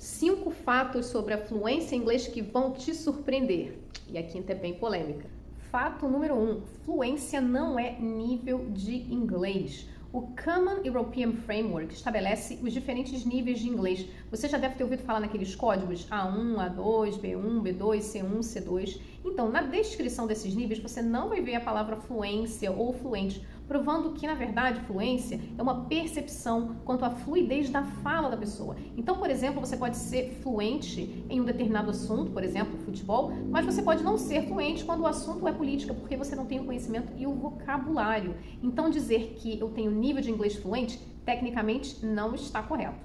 5 fatos sobre a fluência em inglês que vão te surpreender. E a quinta é bem polêmica. Fato número 1. Fluência não é nível de inglês. O Common European Framework estabelece os diferentes níveis de inglês. Você já deve ter ouvido falar naqueles códigos A1, A2, B1, B2, C1, C2. Então, na descrição desses níveis, você não vai ver a palavra fluência ou fluente, provando que, na verdade, fluência é uma percepção quanto à fluidez da fala da pessoa. Então, por exemplo, você pode ser fluente em um determinado assunto, por exemplo, futebol, mas você pode não ser fluente quando o assunto é política, porque você não tem o conhecimento e o vocabulário. Então, dizer que eu tenho nível de inglês fluente, tecnicamente, não está correto.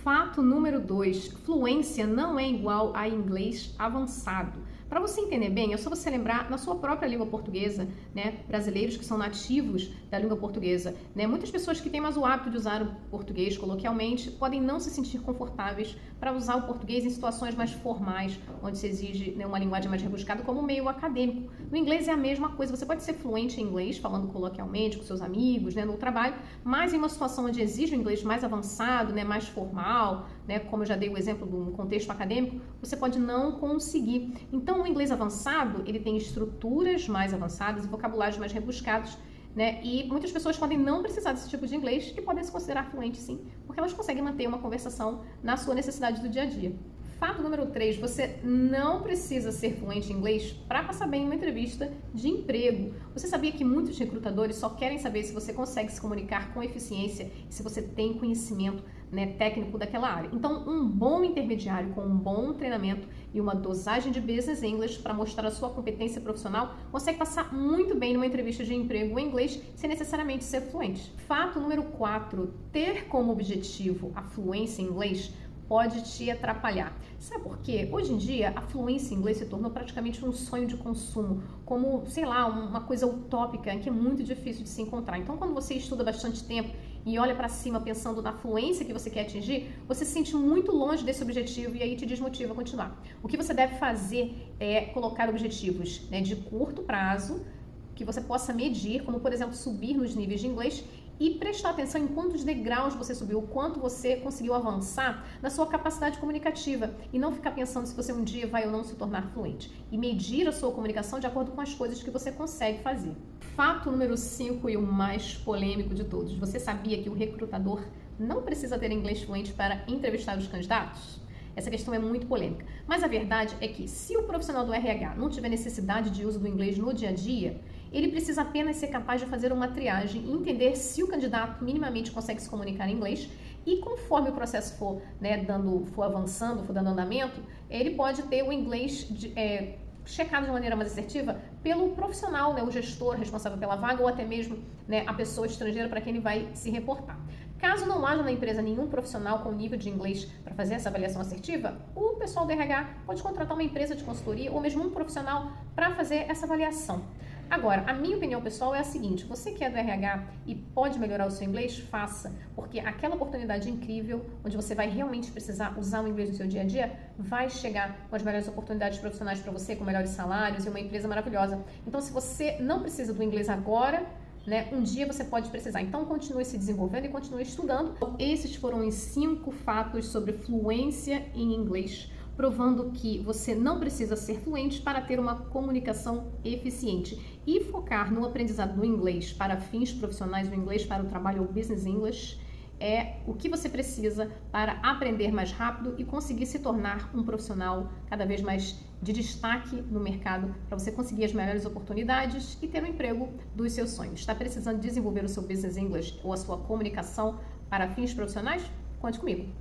Fato número 2. Fluência não é igual a inglês avançado. Para você entender bem, é só você lembrar na sua própria língua portuguesa, né? Brasileiros que são nativos da língua portuguesa, né? Muitas pessoas que têm mais o hábito de usar o português coloquialmente podem não se sentir confortáveis para usar o português em situações mais formais, onde se exige, né, uma linguagem mais rebuscada, como meio acadêmico. No inglês é a mesma coisa, você pode ser fluente em inglês, falando coloquialmente com seus amigos, né, no trabalho, mas em uma situação onde exige um inglês mais avançado, né, mais formal, né, como eu já dei o exemplo do contexto acadêmico, você pode não conseguir. Então, o inglês avançado, ele tem estruturas mais avançadas e vocabulários mais rebuscados, né? E muitas pessoas podem não precisar desse tipo de inglês e podem se considerar fluentes, sim, porque elas conseguem manter uma conversação na sua necessidade do dia a dia. Fato número 3, você não precisa ser fluente em inglês para passar bem em uma entrevista de emprego. Você sabia que muitos recrutadores só querem saber se você consegue se comunicar com eficiência e se você tem conhecimento, né, técnico daquela área. Então, um bom intermediário com um bom treinamento e uma dosagem de Business English para mostrar a sua competência profissional consegue passar muito bem numa entrevista de emprego em inglês sem necessariamente ser fluente. Fato número 4, ter como objetivo a fluência em inglês pode te atrapalhar. Sabe por quê? Hoje em dia, a fluência em inglês se tornou praticamente um sonho de consumo, como, sei lá, uma coisa utópica que é muito difícil de se encontrar. Então, quando você estuda bastante tempo e olha para cima pensando na fluência que você quer atingir, você se sente muito longe desse objetivo e aí te desmotiva a continuar. O que você deve fazer é colocar objetivos, né, de curto prazo, que você possa medir, como, por exemplo, subir nos níveis de inglês e prestar atenção em quantos degraus você subiu, o quanto você conseguiu avançar na sua capacidade comunicativa e não ficar pensando se você um dia vai ou não se tornar fluente. E medir a sua comunicação de acordo com as coisas que você consegue fazer. Fato número 5 e o mais polêmico de todos. Você sabia que o recrutador não precisa ter inglês fluente para entrevistar os candidatos? Essa questão é muito polêmica. Mas a verdade é que se o profissional do RH não tiver necessidade de uso do inglês no dia a dia, ele precisa apenas ser capaz de fazer uma triagem e entender se o candidato minimamente consegue se comunicar em inglês e conforme o processo for, né, for avançando, for dando andamento, ele pode ter o inglês checado de maneira mais assertiva pelo profissional, né, o gestor responsável pela vaga ou até mesmo, né, a pessoa estrangeira para quem ele vai se reportar. Caso não haja na empresa nenhum profissional com nível de inglês para fazer essa avaliação assertiva, o pessoal do RH pode contratar uma empresa de consultoria ou mesmo um profissional para fazer essa avaliação. Agora, a minha opinião pessoal é a seguinte: você que é do RH e pode melhorar o seu inglês, faça, porque aquela oportunidade incrível, onde você vai realmente precisar usar o inglês no seu dia a dia, vai chegar com as melhores oportunidades profissionais para você, com melhores salários e uma empresa maravilhosa. Então, se você não precisa do inglês agora, né, um dia você pode precisar. Então, continue se desenvolvendo e continue estudando. Esses foram os 5 fatos sobre fluência em inglês, provando que você não precisa ser fluente para ter uma comunicação eficiente e focar no aprendizado do inglês para fins profissionais, do inglês para o trabalho ou Business English é o que você precisa para aprender mais rápido e conseguir se tornar um profissional cada vez mais de destaque no mercado para você conseguir as melhores oportunidades e ter o emprego dos seus sonhos. Está precisando desenvolver o seu Business English ou a sua comunicação para fins profissionais? Conte comigo!